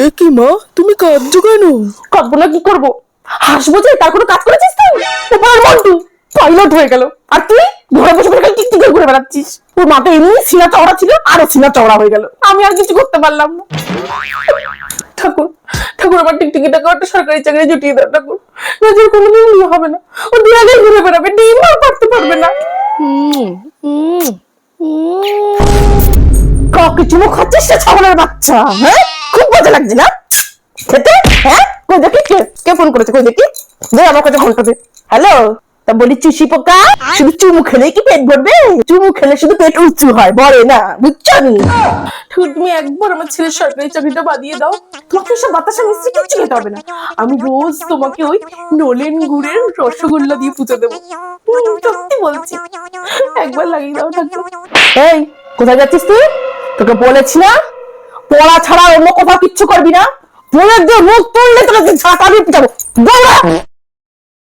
এ কি মা, তুমি কাঁদছো কেন? কাঁদবো না কি করবো? হাসবো যে তার কোনো কাজ করেছিস তুই? উপরের মন্টু পাইলট হয়ে গেল, আর তুই ঘরে বসে বসে টিকটিক করে ঘুরে বেড়াচ্ছিস। তোর মাথা এমনি সিনা চওড়া ছিল, আরো সিনা চওড়া হয়ে গেল। আমি আর কিছু করতে পারলাম না। ঠাকুর, ঠাকুর আমার টিকটিকিটাকে একটা সরকারি চাকরি জুটিয়ে দাও ঠাকুর। নজর কোনোদিন বিয়ে হবে না, ও দুই আগে ঘুরে বেড়াবে, ডিম আর পারতে পারবে না। কাকে চুমো খাচ্ছিস সে ছাগলের বাচ্চা? হ্যাঁ, খুব মজা লাগছে না খেতে? হ্যাঁ, কই দেখি কে কে ফোন করেছে, কই দেখি, দে আমার কাছে ফোনটা দে। হ্যালো, তা বলি চুষি পোকা, শুধু চুমু খেলে কি পেট ভরবে? চুমু খেলে শুধু পেট উঁচু হয়, বড়ে না, বুঝছো? তুমি একবার আমার ছেলের সরকারি চাকরিটা বাদিয়ে দাও, তোমাকে সব বাতাসা মিষ্টি কিচ্ছু খেতে হবে না। আমি রোজ তোমাকে ওই নলেন গুড়ের রসগোল্লা দিয়ে পুজো দেবো। সত্যি বলছি, একবার লাগিয়ে দাও ঠাকুর। এই, কোথায় যাচ্ছিস তুই? তোকে বলেছি না পড়া ছাড়া অন্য কোথাও কিচ্ছু করবি না। পড়ে দিয়ে মুখ তুললে তোকে ঝাঁটা দিয়ে পিটাবো। দৌড়া।